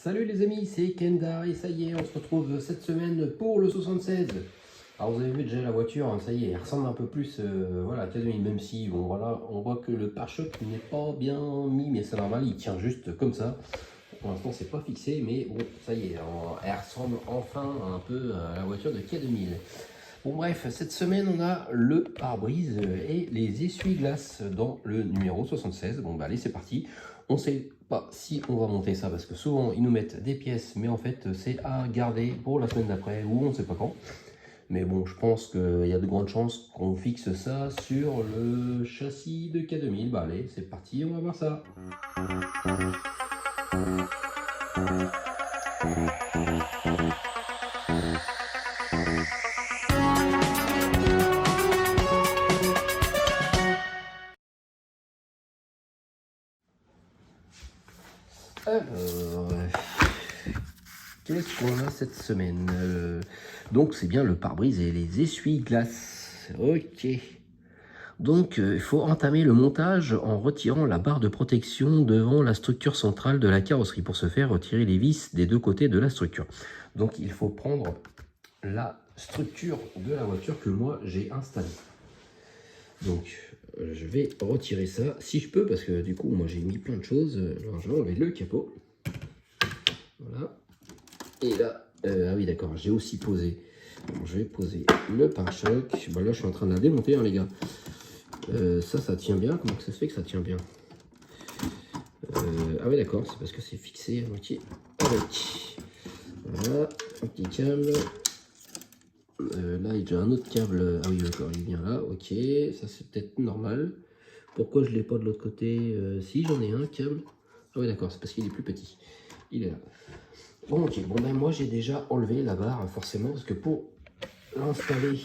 Salut les amis, c'est Kenda et ça y est, on se retrouve cette semaine pour le 76. Alors vous avez vu déjà la voiture, hein, ça y est, elle ressemble un peu plus voilà, à la Cademy, même si bon voilà, on voit que le pare-choc n'est pas bien mis, mais c'est normal, il tient juste comme ça. Pour l'instant c'est pas fixé, mais bon ça y est, elle ressemble enfin un peu à la voiture de K2000. Bon bref, cette semaine on a le pare-brise et les essuie-glaces dans le numéro 76. Bon bah allez c'est parti. On ne sait pas si on va monter ça parce que souvent ils nous mettent des pièces mais en fait c'est à garder pour la semaine d'après ou on ne sait pas quand. Mais bon je pense qu'il y a de grandes chances qu'on fixe ça sur le châssis de K2000. Bah allez c'est parti, on va voir ça. Alors, qu'est-ce qu'on a cette semaine donc c'est bien le pare-brise et les essuie-glaces. Ok. Donc il faut entamer le montage en retirant la barre de protection devant la structure centrale de la carrosserie. Pour ce faire, retirer les vis des deux côtés de la structure. Donc il faut prendre la structure de la voiture que moi j'ai installée. Donc je vais retirer ça si je peux parce que du coup moi j'ai mis plein de choses. Alors je vais enlever le capot. Voilà. Et là, ah oui d'accord, j'ai aussi posé. Bon, je vais poser le pare-choc. Bon, là je suis en train de la démonter hein, les gars. Ça tient bien. Comment que ça se fait que ça tient bien? Ah ouais d'accord, c'est parce que c'est fixé à moitié avec. Voilà, un petit câble. Là il y a un autre câble. Ah oui d'accord, il est bien là. Ok, ça c'est peut-être normal. Pourquoi je ne l'ai pas de l'autre côté? Si j'en ai un câble. Ah ouais d'accord, c'est parce qu'il est plus petit. Il est là. Bon ok, bon ben moi j'ai déjà enlevé la barre forcément parce que pour installer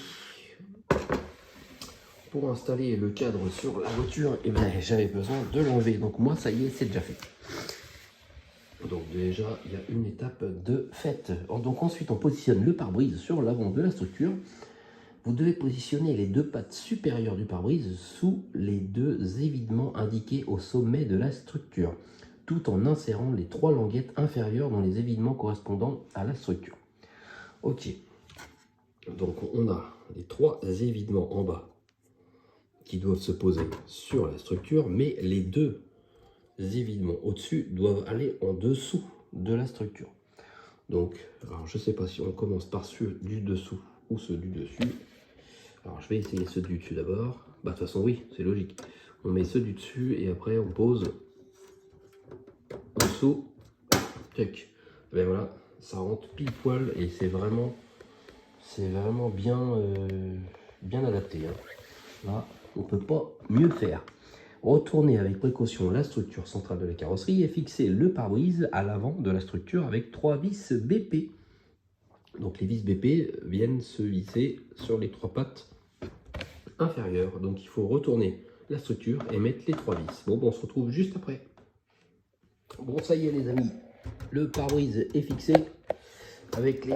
le cadre sur la voiture, et ben, j'avais besoin de l'enlever. Donc moi ça y est, c'est déjà fait. Donc déjà il y a une étape de fait. Donc ensuite on positionne le pare-brise sur l'avant de la structure. Vous devez positionner les deux pattes supérieures du pare-brise sous les deux évidements indiqués au sommet de la structure, tout en insérant les trois languettes inférieures dans les évidements correspondant à la structure. Ok, donc on a les trois évidements en bas qui doivent se poser sur la structure, mais les deux évidemment au-dessus doivent aller en dessous de la structure. Donc, alors je ne sais pas si on commence par ceux du dessous ou ceux du dessus. Alors je vais essayer ceux du dessus d'abord. Bah de toute façon oui, c'est logique. On met ceux du dessus et après on pose en dessous. Check. Ben voilà, ça rentre pile poil et c'est vraiment bien, bien adapté. Hein. Là, on ne peut pas mieux faire. Retournez avec précaution la structure centrale de la carrosserie et fixez le pare-brise à l'avant de la structure avec 3 vis BP. Donc les vis BP viennent se visser sur les trois pattes inférieures. Donc il faut retourner la structure et mettre les 3 vis. Bon, on se retrouve juste après. Bon, ça y est les amis, le pare-brise est fixé avec les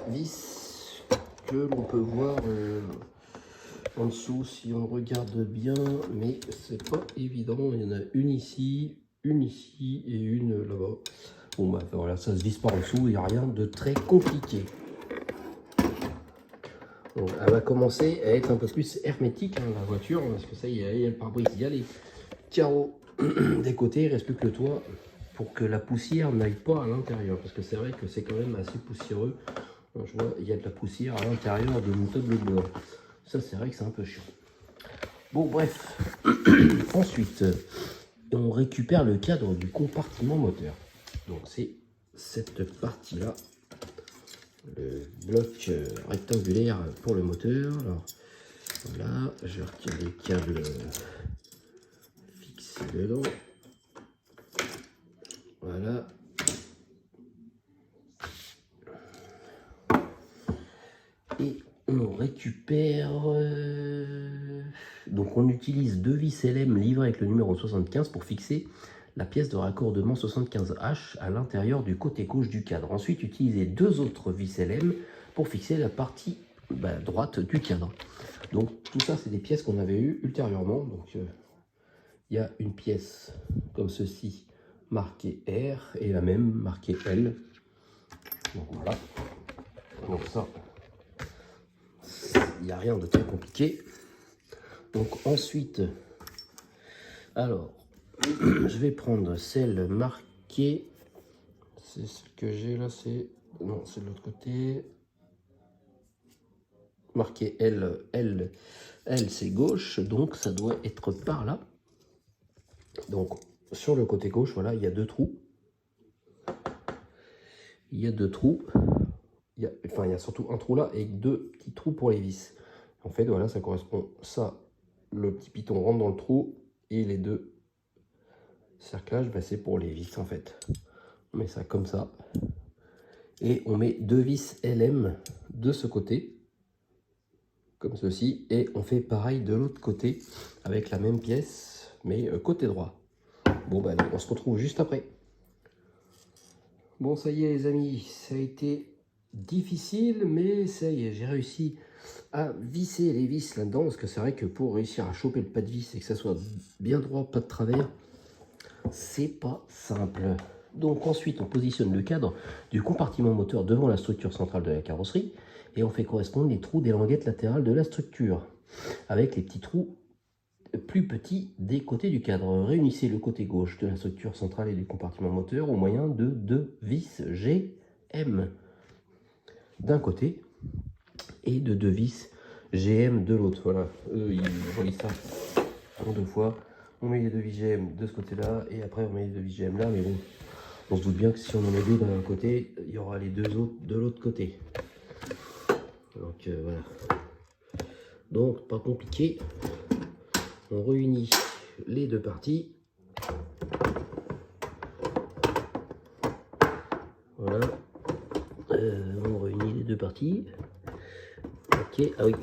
vis que l'on peut voir en dessous si on regarde bien, mais c'est pas évident. Il y en a une ici et une là-bas. Bon bah voilà, ça se visse par en dessous, il n'y a rien de très compliqué. Donc, elle va commencer à être un peu plus hermétique hein, la voiture, parce que ça y est, il y a le pare-brise, il y a les carreaux des côtés, il ne reste plus que le toit pour que la poussière n'aille pas à l'intérieur, parce que c'est vrai que c'est quand même assez poussiéreux. Je vois, il y a de la poussière à l'intérieur de mon tableau de bord. Ça, c'est vrai que c'est un peu chiant. Bon, bref. Ensuite, on récupère le cadre du compartiment moteur. Donc, c'est cette partie-là. Le bloc rectangulaire pour le moteur. Alors, voilà, je retire les câbles fixés dedans. Voilà. Et on récupère... Donc on utilise deux vis LM livrées avec le numéro 75 pour fixer la pièce de raccordement 75H à l'intérieur du côté gauche du cadre. Ensuite, utilisez deux autres vis LM pour fixer la partie droite du cadre. Donc tout ça, c'est des pièces qu'on avait eues ultérieurement. Donc il y a une pièce comme ceci marqué R et la même marqué L. Donc voilà. Donc ça, il n'y a rien de très compliqué. Donc ensuite, alors, je vais prendre celle marquée. C'est ce que j'ai là, c'est... Non, c'est de l'autre côté. Marqué L, L, L c'est gauche, donc ça doit être par là. Donc sur le côté gauche, voilà, il y a deux trous. Il y a deux trous. Il y a surtout un trou là et deux petits trous pour les vis. En fait, voilà, ça correspond. Ça, le petit piton rentre dans le trou et les deux cerclages, ben, c'est pour les vis en fait. On met ça comme ça. Et on met deux vis LM de ce côté, comme ceci. Et on fait pareil de l'autre côté avec la même pièce, mais côté droit. Bon, ben, on se retrouve juste après. Bon, ça y est les amis, ça a été difficile, mais ça y est, j'ai réussi à visser les vis là-dedans, parce que c'est vrai que pour réussir à choper le pas de vis et que ça soit bien droit, pas de travers, c'est pas simple. Donc ensuite, on positionne le cadre du compartiment moteur devant la structure centrale de la carrosserie, et on fait correspondre les trous des languettes latérales de la structure, avec les petits trous plus petits des côtés du cadre. Réunissez le côté gauche de la structure centrale et du compartiment moteur au moyen de deux vis GM d'un côté et de deux vis GM de l'autre. Voilà, eux ils relient ça en deux fois. On met les deux vis GM de ce côté-là et après on met les deux vis GM là, mais bon, on se doute bien que si on en met deux d'un côté, il y aura les deux autres de l'autre côté. Donc voilà. Donc pas compliqué. On réunit les deux parties. Voilà. On réunit les deux parties. Ok, ah oui.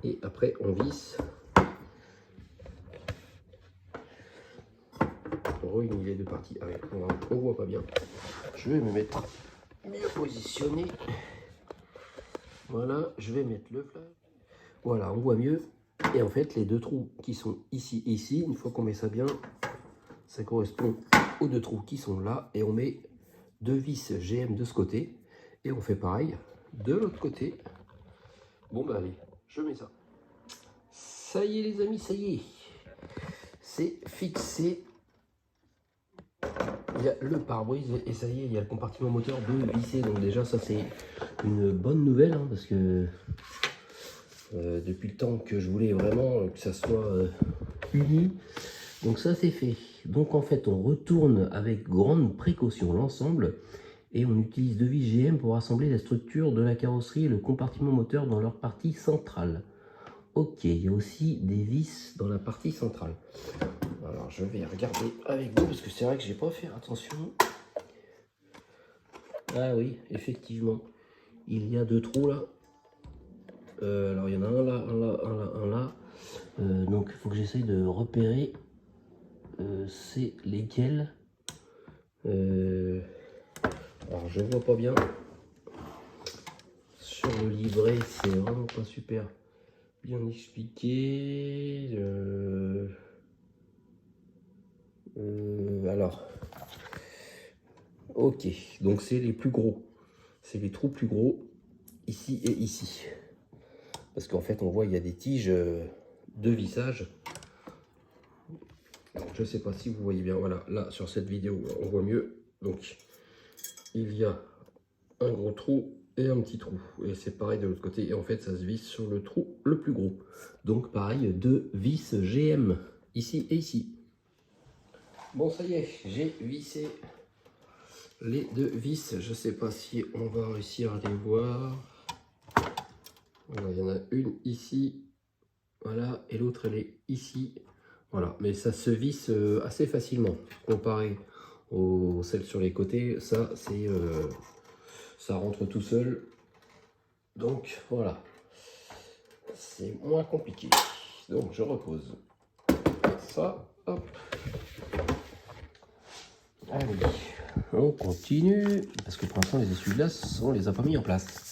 Et après on visse. On réunit les deux parties. Ah oui, on voit pas bien. Je vais me mettre mieux positionné. Voilà, je vais mettre le flag. Voilà, on voit mieux. Et en fait, les deux trous qui sont ici et ici, une fois qu'on met ça bien, ça correspond aux deux trous qui sont là. Et on met deux vis GM de ce côté. Et on fait pareil de l'autre côté. Bon, bah allez, je mets ça. Ça y est, les amis, ça y est. C'est fixé. Il y a le pare-brise et ça y est, il y a le compartiment moteur de visser. Donc déjà, ça c'est une bonne nouvelle, hein, parce que depuis le temps que je voulais vraiment que ça soit uni. Donc ça c'est fait. Donc en fait, on retourne avec grande précaution l'ensemble et on utilise deux vis GM pour assembler la structure de la carrosserie et le compartiment moteur dans leur partie centrale. Ok, il y a aussi des vis dans la partie centrale. Alors je vais regarder avec vous parce que c'est vrai que j'ai pas fait attention. Ah oui, effectivement, il y a deux trous là. Alors il y en a un là, un là, un là, un là. Donc il faut que j'essaye de repérer c'est lesquels. Alors je vois pas bien. Sur le livret, c'est vraiment pas super bien expliqué. Alors, ok, donc c'est les plus gros. C'est les trous plus gros, ici et ici. Parce qu'en fait, on voit il y a des tiges de vissage. Je ne sais pas si vous voyez bien. Voilà, là, sur cette vidéo, on voit mieux. Donc, il y a un gros trou et un petit trou. Et c'est pareil de l'autre côté. Et en fait, ça se visse sur le trou le plus gros. Donc, pareil, deux vis GM, ici et ici. Bon, ça y est, j'ai vissé les deux vis. Je ne sais pas si on va réussir à les voir. Voilà, il y en a une ici, voilà, et l'autre elle est ici. Voilà, mais ça se visse assez facilement comparé aux celles sur les côtés. Ça, c'est ça rentre tout seul. Donc voilà, c'est moins compliqué. Donc je repose ça, hop. Allez, on continue parce que pour l'instant les essuie-glaces, on les a pas mis en place.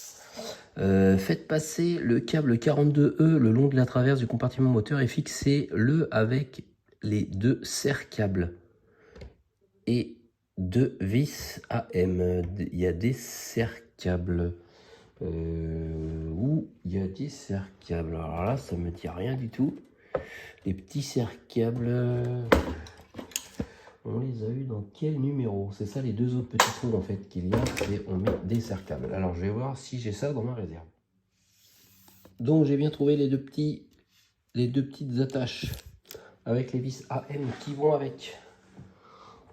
Faites passer le câble 42E le long de la traverse du compartiment moteur et fixez-le avec les deux serre-câbles. et 2 vis AM. Il y a des serre-câbles. Où il y a des serre-câbles. Alors là, ça me dit rien du tout. Les petits serre-câbles, on les a eu dans quel numéro? C'est ça les deux autres petits trous en fait qu'il y a, et on met des serre-câbles. Alors je vais voir si j'ai ça dans ma réserve. Donc j'ai bien trouvé les deux petites attaches avec les vis AM qui vont avec.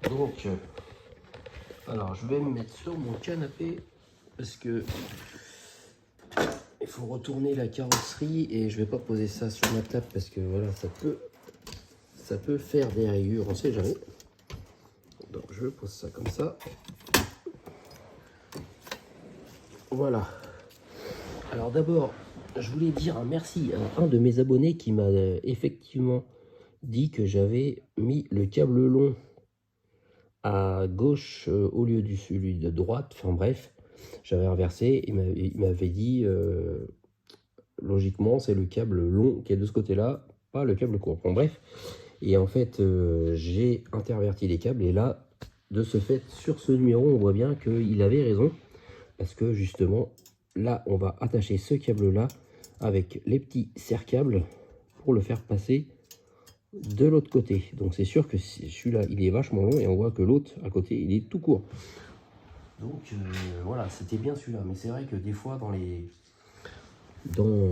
Donc, alors je vais me mettre sur mon canapé parce que il faut retourner la carrosserie et je vais pas poser ça sur ma table parce que voilà, ça peut faire des rayures, on sait jamais. Donc je pose ça comme ça. Voilà. Alors d'abord, je voulais dire un merci à un de mes abonnés qui m'a effectivement dit que j'avais mis le câble long à gauche au lieu du celui de droite. Enfin bref, j'avais inversé. Il m'avait dit logiquement c'est le câble long qui est de ce côté-là, pas le câble court. Bon bref. Et en fait, j'ai interverti les câbles et là, de ce fait, sur ce numéro, on voit bien qu'il avait raison. Parce que justement, là, on va attacher ce câble-là avec les petits serre-câbles pour le faire passer de l'autre côté. Donc c'est sûr que celui-là, il est vachement long et on voit que l'autre, à côté, il est tout court. Donc voilà, c'était bien celui-là. Mais c'est vrai que des fois, dans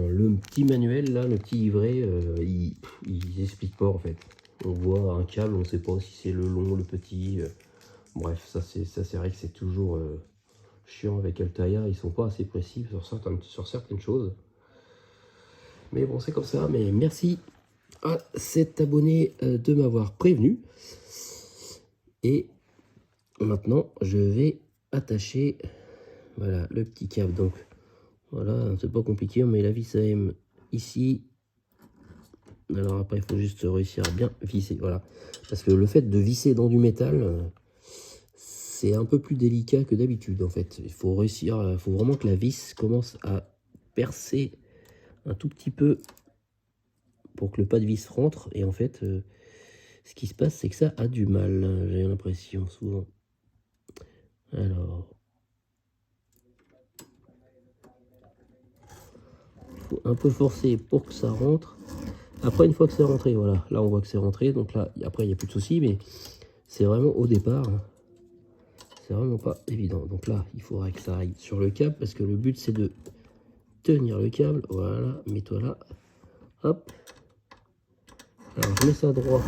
le petit manuel, là, le petit livret, il explique pas en fait. On voit un câble, on ne sait pas si c'est le long, le petit. Bref, ça c'est vrai que c'est toujours chiant avec Altaïa. Ils sont pas assez précis sur certaines choses. Mais bon, c'est comme ça. Mais merci à cet abonné de m'avoir prévenu. Et maintenant, je vais attacher voilà, le petit câble. Donc voilà, c'est pas compliqué. On met la vis AM ici. Alors après, il faut juste réussir à bien visser. Voilà. Parce que le fait de visser dans du métal, c'est un peu plus délicat que d'habitude en fait. Il faut réussir, il faut vraiment que la vis commence à percer un tout petit peu pour que le pas de vis rentre. Et en fait, ce qui se passe, c'est que ça a du mal, j'ai l'impression souvent. Alors, faut un peu forcer pour que ça rentre. Après, une fois que c'est rentré, voilà, là on voit que c'est rentré. Donc là, après, il n'y a plus de souci, mais c'est vraiment au départ. C'est vraiment pas évident. Donc là, il faudra que ça aille sur le câble parce que le but c'est de tenir le câble. Voilà, mets-toi là. Hop. Alors je mets ça droit.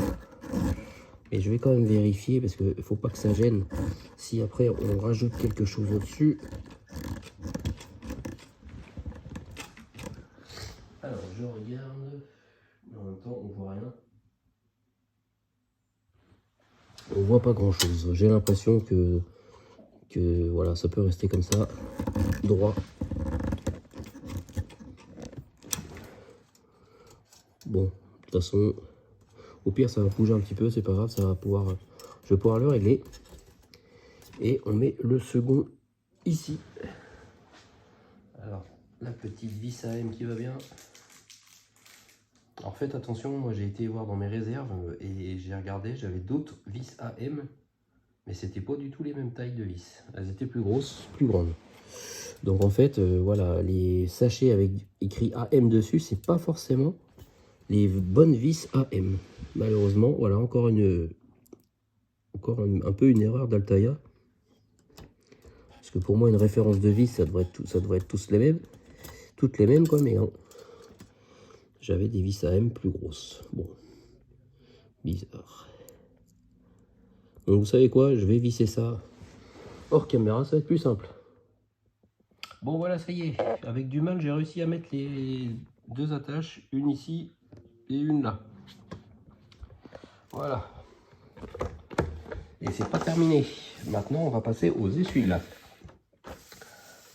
Et je vais quand même vérifier parce qu'il ne faut pas que ça gêne. Si après on rajoute quelque chose au-dessus. Alors je regarde. En même temps on voit rien. On voit pas grand chose. J'ai l'impression que voilà, ça peut rester comme ça, droit. Bon, de toute façon, au pire ça va bouger un petit peu, c'est pas grave, ça va pouvoir, je vais pouvoir le régler. Et on met le second ici. Alors, la petite vis AM qui va bien. Alors faites attention, moi j'ai été voir dans mes réserves et j'ai regardé, j'avais d'autres vis AM. Mais c'était pas du tout les mêmes tailles de vis. Elles étaient plus grosses, plus grandes. Donc en fait, voilà, les sachets avec écrit AM dessus, c'est pas forcément les bonnes vis AM. Malheureusement, voilà, encore un peu une erreur d'Altaïa. Parce que pour moi, une référence de vis, ça devrait être tous les mêmes. Toutes les mêmes, quoi, mais non. J'avais des vis AM plus grosses. Bon, bizarre. Donc vous savez quoi, je vais visser ça hors caméra, ça va être plus simple. Bon voilà, ça y est, avec du mal j'ai réussi à mettre les deux attaches, une ici et une là. Voilà. Et c'est pas terminé. Maintenant on va passer aux essuie-glaces.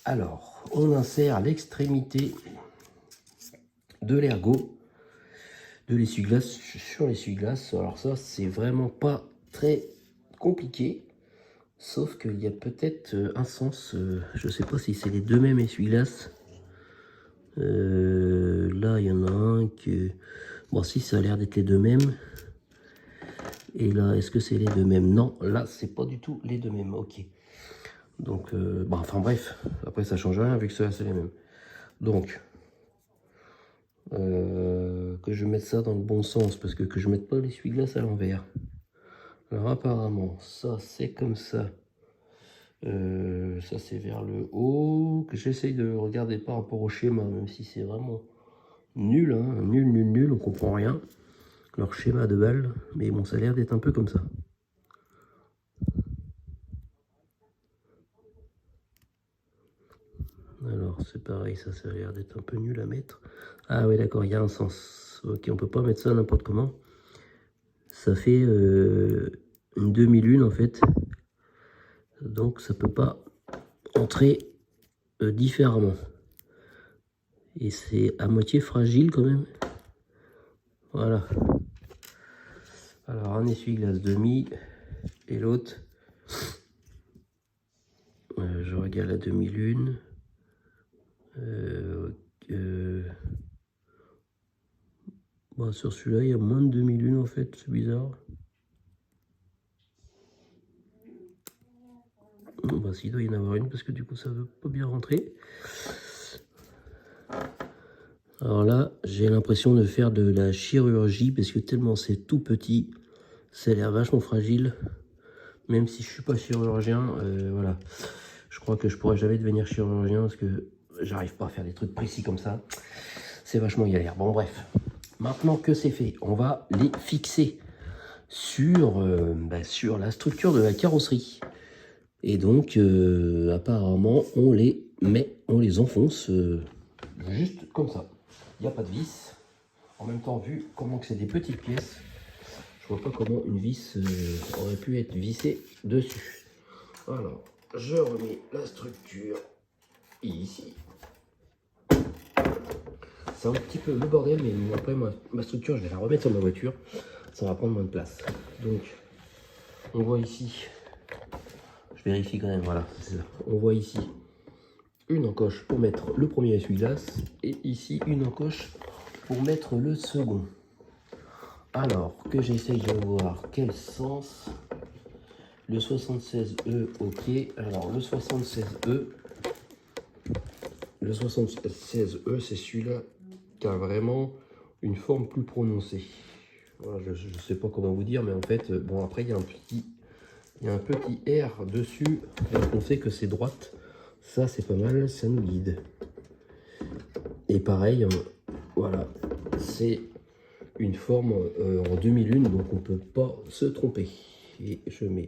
Alors, on insère l'extrémité de l'ergot de l'essuie-glace sur l'essuie-glace. Alors ça, c'est vraiment pas très compliqué. Sauf qu'il y a peut-être un sens, je sais pas si c'est les deux mêmes essuie-glaces. Là, il y en a un que... Bon, si, ça a l'air d'être les deux mêmes. Et là, est-ce que c'est les deux mêmes? Non, là, c'est pas du tout les deux mêmes. Ok. Donc, bon, enfin bref. Après, ça change rien vu que ceux-là, c'est les mêmes. Donc, que je mette ça dans le bon sens, parce que je mette pas l'essuie-glace à l'envers. Alors, apparemment, ça, c'est comme ça. Ça, c'est vers le haut. Que j'essaye de regarder par rapport au schéma, même si c'est vraiment nul, hein. Nul, nul, nul. On comprend rien. Leur schéma de balle. Mais bon, ça a l'air d'être un peu comme ça. Alors, c'est pareil, ça a l'air d'être un peu nul à mettre. Ah oui, d'accord, il y a un sens. Ok, on peut pas mettre ça n'importe comment. Ça fait une demi-lune, en fait. Donc, ça peut pas entrer différemment. Et c'est à moitié fragile, quand même. Voilà. Alors, un essuie-glace demi. Et l'autre, je regarde la demi-lune. Bon, sur celui-là, il y a moins de demi-lune, en fait. C'est bizarre. Bah, s'il doit y en avoir une, parce que du coup, ça veut pas bien rentrer. Alors là, j'ai l'impression de faire de la chirurgie, parce que tellement c'est tout petit, ça a l'air vachement fragile. Même si je suis pas chirurgien, voilà. Je crois que je pourrais jamais devenir chirurgien, parce que j'arrive pas à faire des trucs précis comme ça. C'est vachement galère. Bon, bref. Maintenant que c'est fait, on va les fixer sur, sur la structure de la carrosserie. Et donc, apparemment, on les met, on les enfonce juste comme ça. Il n'y a pas de vis. En même temps, vu comment que c'est des petites pièces, je vois pas comment une vis aurait pu être vissée dessus. Alors, je remets la structure ici. C'est un petit peu le bordel, mais après, ma structure, je vais la remettre sur ma voiture. Ça va prendre moins de place. Donc, on voit ici, je vérifie quand même, voilà, c'est ça. On voit ici une encoche pour mettre le premier essuie-glace et ici une encoche pour mettre le second. Alors que j'essaye de voir quel sens. Le 76E, ok. Alors le 76E, c'est celui-là qui a vraiment une forme plus prononcée. Voilà, je ne sais pas comment vous dire, mais en fait, bon, après il y a un petit R dessus, donc on sait que c'est droite. Ça c'est pas mal, ça nous guide. Et pareil, voilà, c'est une forme en demi-lune, donc on peut pas se tromper. Et je mets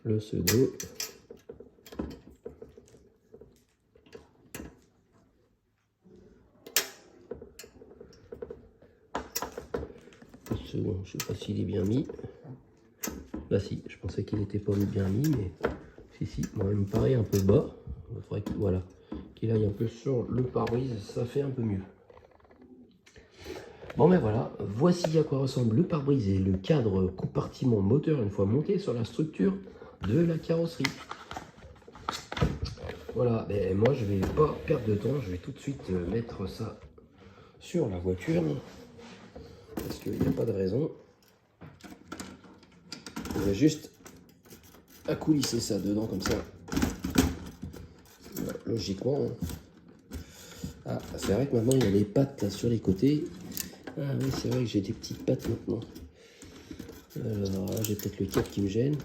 le second. Le second, je sais pas s'il est bien mis. Là si, je pensais qu'il n'était pas bien mis, mais si, bon, il me paraît un peu bas. Il faudrait qu'il, voilà, qu'il aille un peu sur le pare-brise, ça fait un peu mieux. Bon ben voilà, voici à quoi ressemble le pare-brise et le cadre compartiment moteur une fois monté sur la structure de la carrosserie. Voilà, ben moi je vais pas perdre de temps, je vais tout de suite mettre ça sur la voiture, parce qu'il n'y a pas de raison. On va juste accoulisser ça dedans comme ça. Voilà, logiquement. Ah, c'est vrai que maintenant il y a les pattes là, sur les côtés. Ah oui, c'est vrai que j'ai des petites pattes maintenant. Alors là, j'ai peut-être le cap qui me gêne.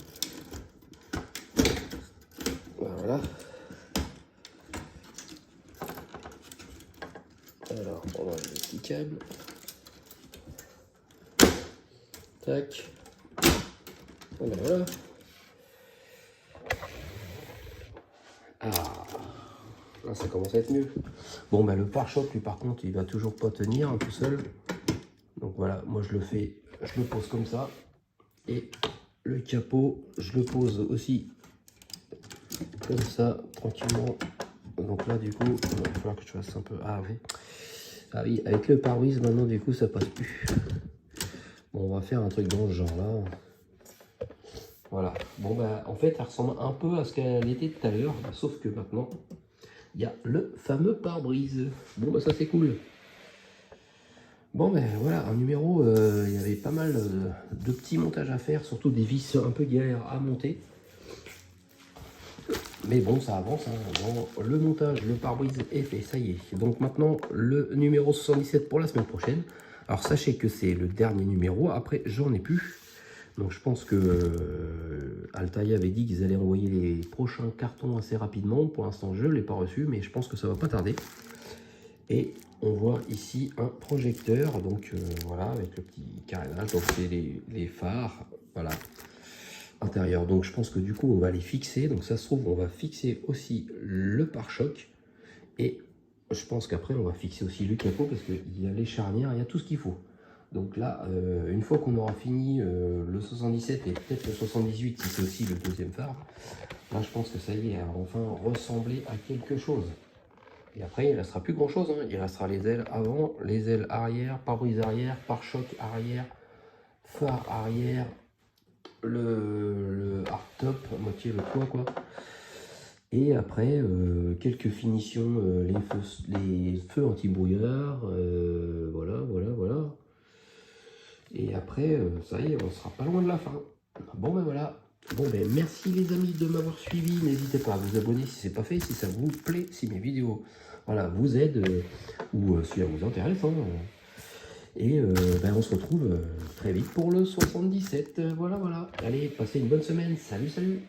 Voilà. Alors, on va le petit câble. Tac. Voilà. Ah, là ça commence à être mieux. Bon, bah le pare-choc, lui par contre, il va toujours pas tenir hein, tout seul. Donc voilà, moi je le fais, je le pose comme ça. Et le capot, je le pose aussi comme ça, tranquillement. Donc là, du coup, il va falloir que je fasse un peu. Ah oui. Ah oui, avec le pare-brise, maintenant, du coup, ça passe plus. Bon, on va faire un truc dans ce genre-là. Voilà. Bon, bah, en fait, elle ressemble un peu à ce qu'elle était tout à l'heure, sauf que maintenant, il y a le fameux pare-brise. Bon, bah, ça, c'est cool. Bon ben voilà, un numéro, il y avait pas mal de petits montages à faire, surtout des vis un peu galères à monter. Mais bon, ça avance, hein. Bon, le montage, le pare-brise est fait, ça y est. Donc maintenant, le numéro 77 pour la semaine prochaine. Alors sachez que c'est le dernier numéro, après j'en ai plus. Donc je pense que Altaïa avait dit qu'ils allaient envoyer les prochains cartons assez rapidement. Pour l'instant, je ne l'ai pas reçu, mais je pense que ça va pas tarder. Et on voit ici un projecteur, donc voilà, avec le petit carénage. Donc c'est les phares, voilà, intérieur. Donc je pense que du coup, on va les fixer. Donc ça se trouve, on va fixer aussi le pare-choc. Et je pense qu'après, on va fixer aussi le capot parce qu'il y a les charnières, il y a tout ce qu'il faut. Donc là, une fois qu'on aura fini le 77 et peut-être le 78, si c'est aussi le deuxième phare, là je pense que ça y est, elle va enfin ressembler à quelque chose. Et après, il ne restera plus grand chose, hein. Il restera les ailes avant, les ailes arrière, pare-brise arrière, pare-choc arrière, phare arrière, le hardtop, à moitié le toit quoi. Et après, quelques finitions, les feux anti-brouillard, voilà, voilà, voilà. Et après, ça y est, on sera pas loin de la fin. Bon ben voilà. Bon ben merci les amis de m'avoir suivi. N'hésitez pas à vous abonner si c'est pas fait, si ça vous plaît, si mes vidéos voilà, vous aident ou si elles vous intéressent. Hein. Et ben, on se retrouve très vite pour le 77. Voilà, voilà. Allez, passez une bonne semaine. Salut, salut.